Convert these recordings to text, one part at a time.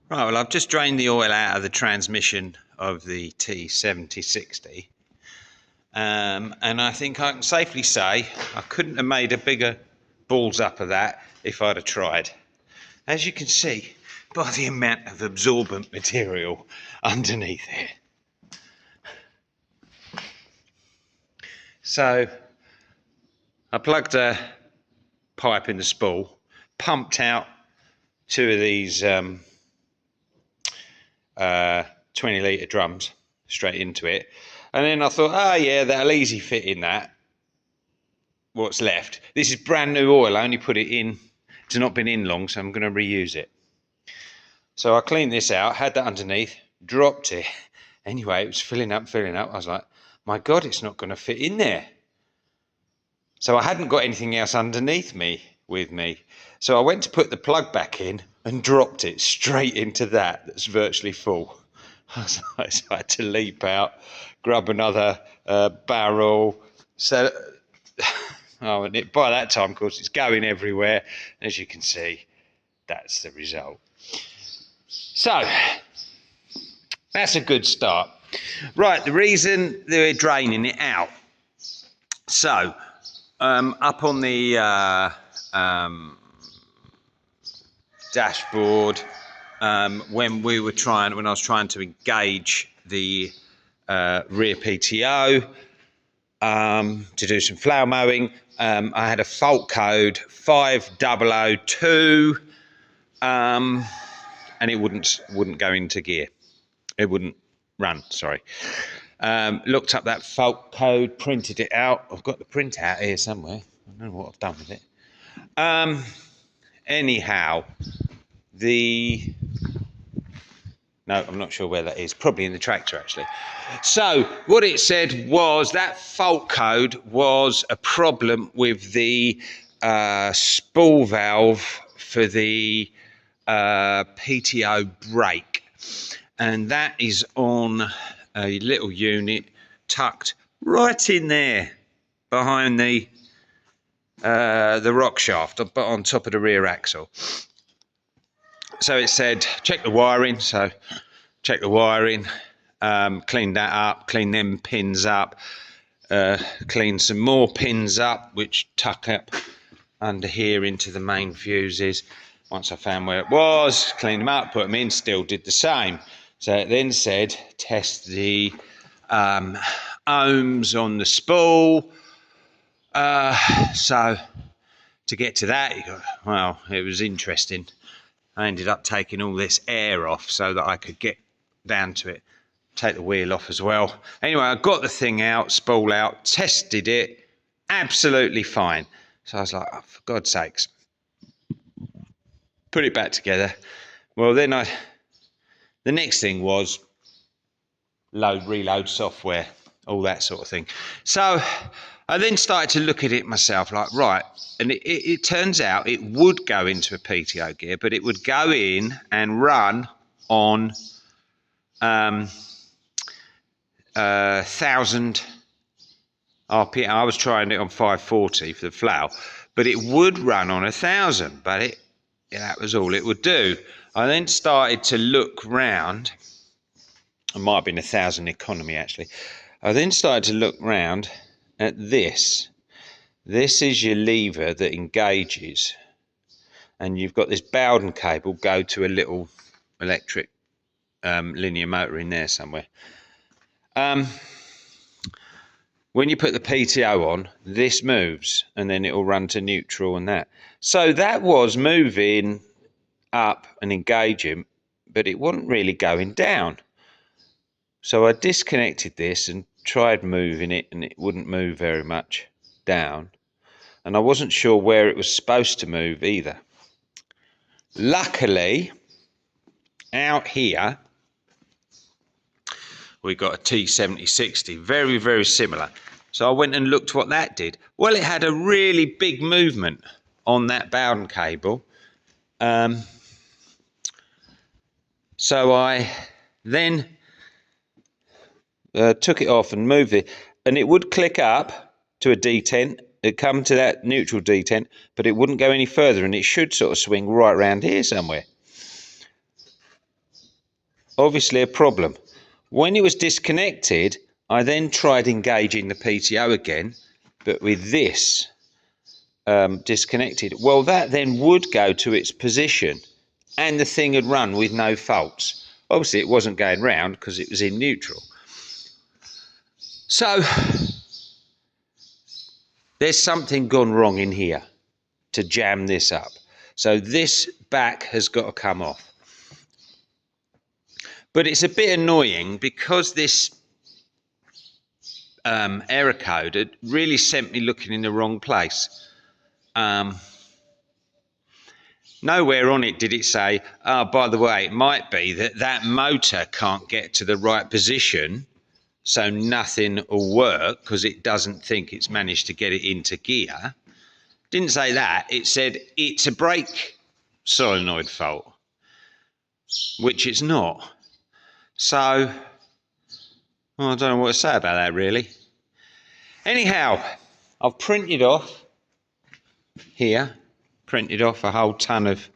Right, well, I've just drained the oil out of the transmission of the T7.260, and I think I can safely say I couldn't have made a bigger balls up of that if I'd have tried. As you can see by the amount of absorbent material underneath here. So I plugged a pipe in the spool, pumped out two of these 20-litre drums straight into it, and then I thought, oh yeah, that'll easy fit in that, what's left. This is brand new oil, I only put it in, it's not been in long, so I'm going to reuse it. So I cleaned this out, had that underneath, dropped it. Anyway, it was filling up. I was like, my God, it's not going to fit in there. So I hadn't got anything else underneath me with me. So I went to put the plug back in and dropped it straight into that's virtually full. So I had to leap out, grab another barrel. So, and by that time, of course, it's going everywhere. As you can see, that's the result. So that's a good start. Right, the reason they're draining it out. So up on the dashboard, when I was trying to engage the rear PTO to do some flower mowing, I had a fault code 5002, and it wouldn't go into gear. It wouldn't run, sorry. Looked up that fault code, printed it out. I've got the print out here somewhere. I don't know what I've done with it. Anyhow, no, I'm not sure where that is. Probably in the tractor, actually. So what it said was that fault code was a problem with the spool valve for the PTO brake. And that is on a little unit tucked right in there behind the rock shaft, but on top of the rear axle. So it said check the wiring. So check the wiring, cleaned that up, cleaned them pins up, cleaned some more pins up which tuck up under here into the main fuses. Once I found where it was, cleaned them up, put them in, still did the same. So it then said test the ohms on the spool. So to get to that, well, it was interesting. I ended up taking all this air off so that I could get down to it, take the wheel off as well. Anyway, I got the thing out, spool out, tested it, absolutely fine. So I was like, oh, for God's sakes, put it back together. Well, then the next thing was load, reload software, all that sort of thing. So I then started to look at it myself, like, right, and it turns out it would go into a PTO gear, but it would go in and run on 1,000 RPM. I was trying it on 540 for the flow, but it would run on 1,000, but that was all it would do. I then started to look round. It might have been 1,000 economy, actually. I then started to look round at this. This is your lever that engages, and you've got this Bowden cable go to a little electric linear motor in there somewhere. When you put the PTO on, this moves, and then it will run to neutral and that. So that was moving up and engaging, but it wasn't really going down. So I disconnected this and tried moving it, and it wouldn't move very much down. And I wasn't sure where it was supposed to move either. Luckily, out here, we got a T7.260, very, very similar. So I went and looked what that did. Well, it had a really big movement on that Bowden cable. So I then took it off and moved it, and it would click up to a detent. It'd come to that neutral detent, but it wouldn't go any further, and it should sort of swing right around here somewhere. obviously a problem. When it was disconnected, I then tried engaging the PTO again, but with this disconnected. Well, that then would go to its position and the thing had run with no faults. Obviously, it wasn't going round because it was in neutral. So, there's something gone wrong in here to jam this up. So this back has got to come off. But it's a bit annoying because this error code had really sent me looking in the wrong place. Nowhere on it did it say, oh, by the way, it might be that that motor can't get to the right position, so nothing will work because it doesn't think it's managed to get it into gear. Didn't say that. It said it's a brake solenoid fault, which it's not. So, well, I don't know what to say about that, really. Anyhow, I've printed off a whole ton of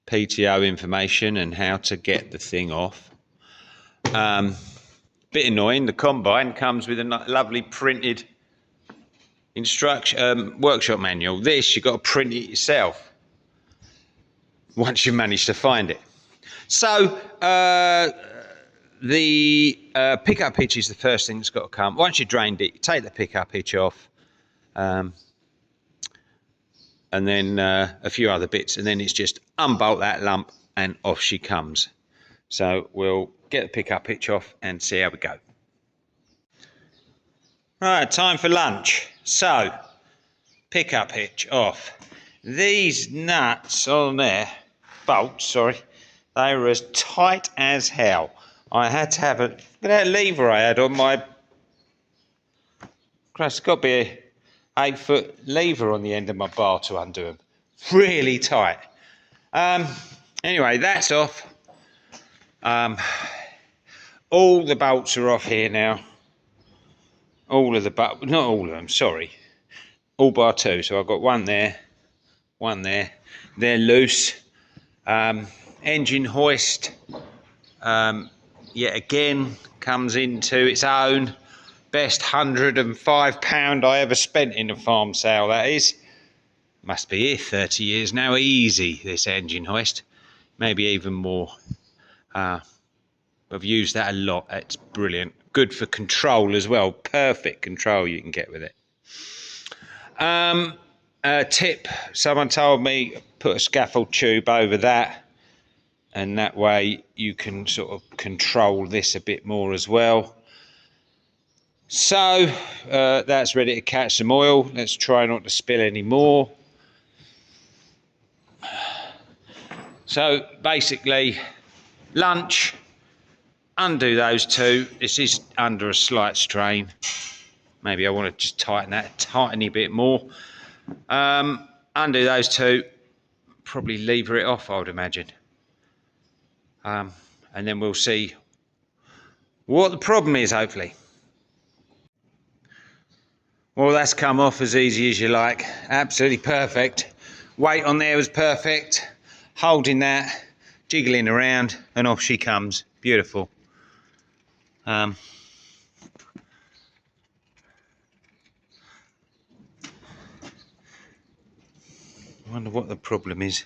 PTO information and how to get the thing off. Bit annoying, the combine comes with a lovely printed instruction workshop manual. This, you've got to print it yourself once you manage to find it. So, the pickup hitch is the first thing that's got to come. Once you've drained it, you take the pickup hitch off, and then a few other bits, and then it's just unbolt that lump and off she comes. So we'll get the pickup hitch off and see how we go. Right, time for lunch. So, pickup hitch off. These nuts on there, bolts, sorry, they were as tight as hell. I had to have that lever I had on my, it's got to be a 8-foot lever on the end of my bar to undo them. Really tight. Anyway, that's off. All the bolts are off here now. All of the bolts, not all of them, sorry. All bar two. So I've got one there. They're loose. Engine hoist, yet again, comes into its own. Best £105 I ever spent in a farm sale, that is. Must be here 30 years now, easy, this engine hoist. Maybe even more. I've used that a lot, it's brilliant. Good for control as well, perfect control you can get with it. Tip, someone told me, put a scaffold tube over that, and that way you can sort of control this a bit more as well. So that's ready to catch some oil. Let's try not to spill any more. So basically, lunch, undo those two. This is under a slight strain. Maybe I want to just tighten that a tiny bit more. Undo those two, probably lever it off, I would imagine. And then we'll see what the problem is, hopefully. Well, that's come off as easy as you like. Absolutely perfect. Weight on there was perfect. Holding that, jiggling around, and off she comes. Beautiful. I wonder what the problem is.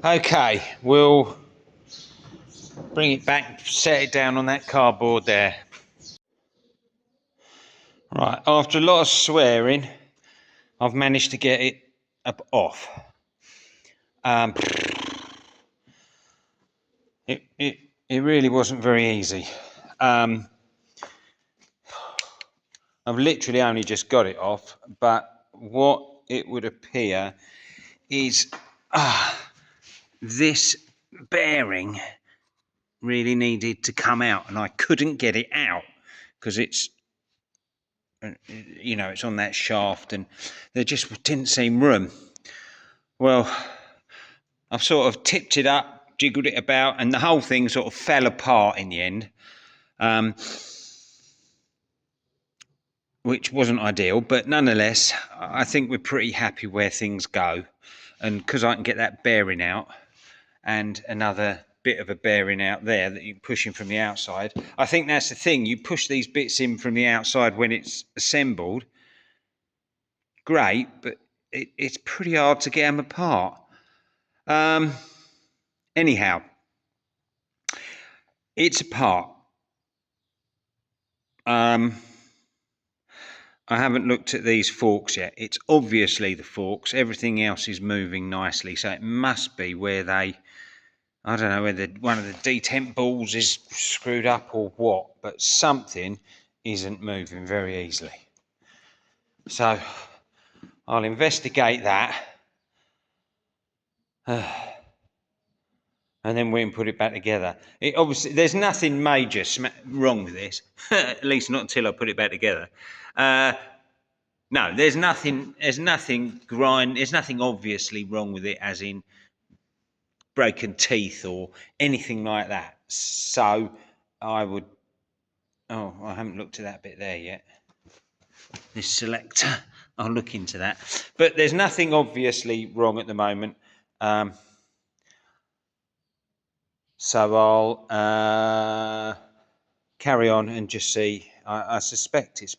Okay, we'll bring it back, set it down on that cardboard there. Right, after a lot of swearing, I've managed to get it up off. It really wasn't very easy. I've literally only just got it off, but what it would appear is this bearing really needed to come out, and I couldn't get it out because it's, you know, it's on that shaft and there just didn't seem room. Well, I've sort of tipped it up, jiggled it about, and the whole thing sort of fell apart in the end, which wasn't ideal, but nonetheless, I think we're pretty happy where things go. And because I can get that bearing out and another bit of a bearing out there that you push in from the outside. I think that's the thing. You push these bits in from the outside when it's assembled. Great, but it's pretty hard to get them apart. Anyhow, it's apart. I haven't looked at these forks yet. It's obviously the forks. Everything else is moving nicely, so it must be where they, I don't know whether one of the detent balls is screwed up or what, but something isn't moving very easily. So I'll investigate that. And then we can put it back together. Obviously, there's nothing major wrong with this, at least not until I put it back together. No, there's nothing obviously wrong with it, as in broken teeth or anything like that. So I would, I haven't looked at that bit there yet. This selector, I'll look into that. But there's nothing obviously wrong at the moment. So I'll carry on and just see. I suspect it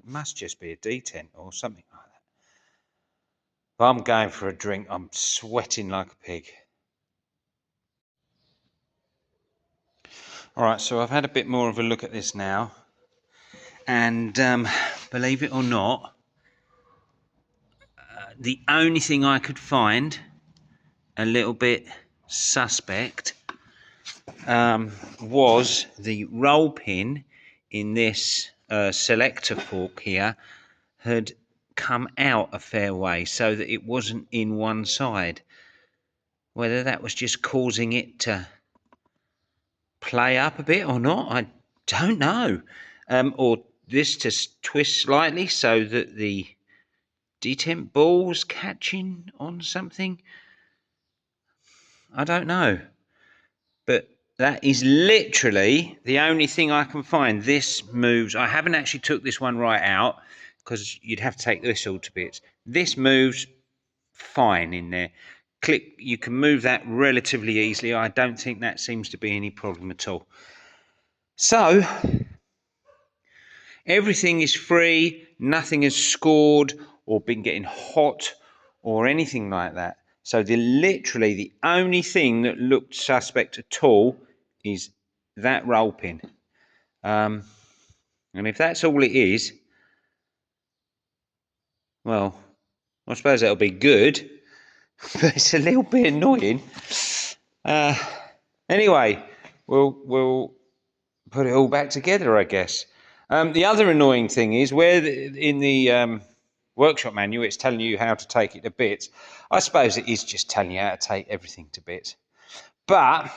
must just be a detent or something like that. But I'm going for a drink. I'm sweating like a pig. All right, so I've had a bit more of a look at this now. And believe it or not, the only thing I could find a little bit suspect was the roll pin in this selector fork here had come out a fair way, so that it wasn't in one side. Whether that was just causing it to play up a bit or not, I don't know. Or this to twist slightly so that the detent ball's catching on something. I don't know. But that is literally the only thing I can find. This moves. I haven't actually took this one right out because you'd have to take this all to bits. This moves fine in there. Click, you can move that relatively easily. I don't think that seems to be any problem at all. So everything is free, nothing has scored or been getting hot or anything like that. So literally the only thing that looked suspect at all is that roll pin. And if that's all it is, well, I suppose that'll be good, but it's a little bit annoying. Anyway, we'll put it all back together, I guess. The other annoying thing is where in the workshop manual it's telling you how to take it to bits. I suppose it is just telling you how to take everything to bits. But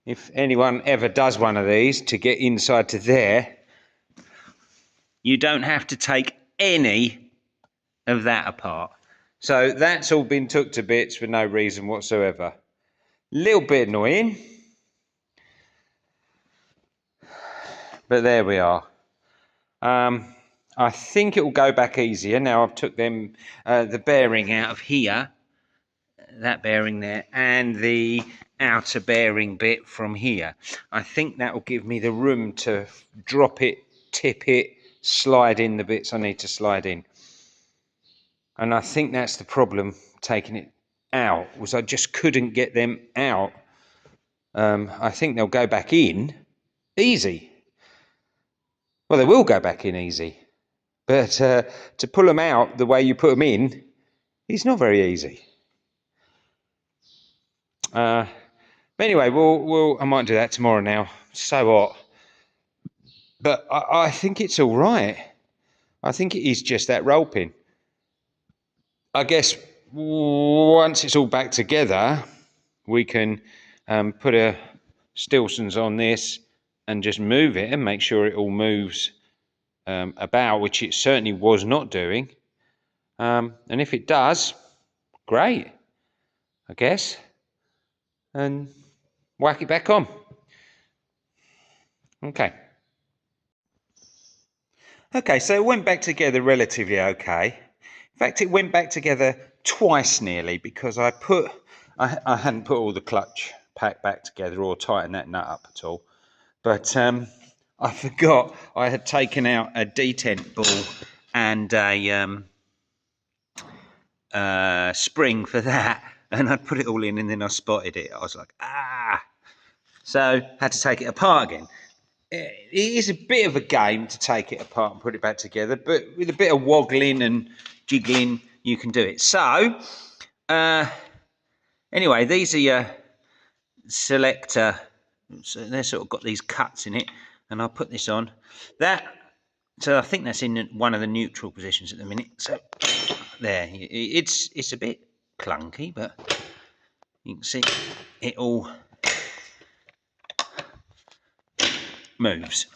if anyone ever does one of these to get inside to there, you don't have to take any of that apart. So that's all been took to bits for no reason whatsoever. Little bit annoying, but there we are. I think it will go back easier now I've took them the bearing out of here, that bearing there, and the outer bearing bit from here. I think that will give me the room to drop it, tip it, slide in the bits I need to slide in. And I think that's the problem taking it out, was I just couldn't get them out. I think they'll go back in easy. Well, they will go back in easy. But to pull them out the way you put them in is not very easy. But anyway, I might do that tomorrow now. So what? But I think it's all right. I think it is just that roll pin. I guess once it's all back together, we can put a Stilson's on this and just move it and make sure it all moves about, which it certainly was not doing. And if it does, great, I guess. And whack it back on. Okay, so it went back together relatively okay. In fact, it went back together twice nearly, because I hadn't put all the clutch pack back together or tighten that nut up at all. But I forgot I had taken out a detent ball and a spring for that, and I'd put it all in, and then I spotted it. I was like, ah! So had to take it apart again. It is a bit of a game to take it apart and put it back together, but with a bit of woggling and jiggling, you can do it. So, anyway, these are your selector. So they've sort of got these cuts in it, and I'll put this on. So I think that's in one of the neutral positions at the minute. So there, it's a bit clunky, but you can see it all moves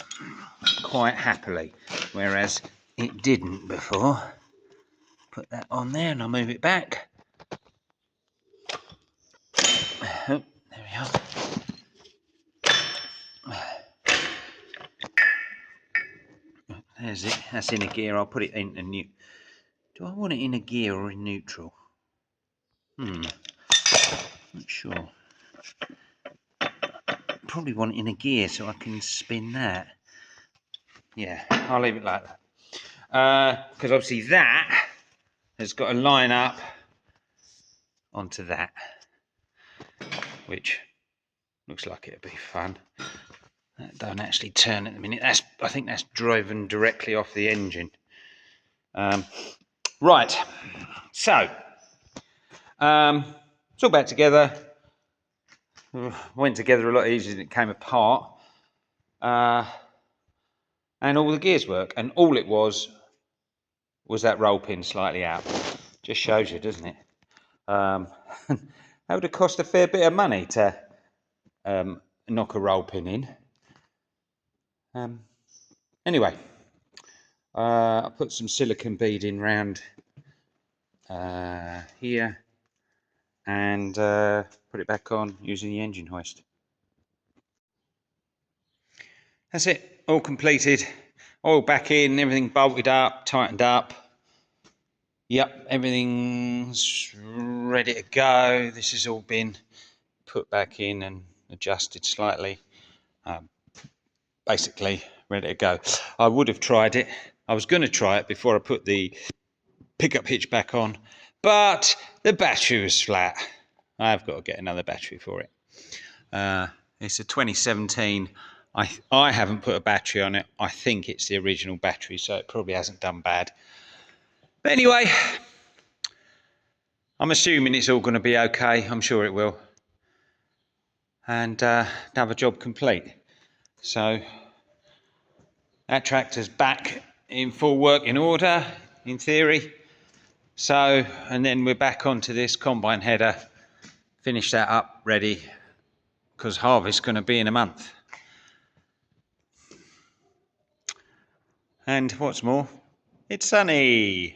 quite happily, whereas it didn't before. Put that on there and I'll move it back. Oh, there we are. There's it. That's in a gear. I'll put it into neutral. Do I want it in a gear or in neutral? Not sure. Probably want it in a gear so I can spin that. Yeah, I'll leave it like that. Because obviously that has got to line up onto that, which looks like it'll be fun. That don't actually turn at the minute. I think that's driven directly off the engine. Right, so it's all back together. Went together a lot easier than it came apart. And all the gears work. And all it was that roll pin slightly out. Just shows you, doesn't it? That would have cost a fair bit of money to knock a roll pin in. Anyway, I put some silicone beading round here and put it back on using the engine hoist. That's it, all completed. Oil back in, everything bolted up, tightened up. Yep, everything's ready to go. This has all been put back in and adjusted slightly. Basically ready to go. I would have tried it. I was going to try it before I put the pickup hitch back on, but the battery was flat. I've got to get another battery for it. It's a 2017. I haven't put a battery on it. I think it's the original battery, so it probably hasn't done bad. But anyway, I'm assuming it's all going to be okay. I'm sure it will. And another job complete. So that tractor's back in full working order, in theory. So, and then we're back onto this combine header. Finish that up, ready, because harvest's going to be in a month. And what's more, it's sunny.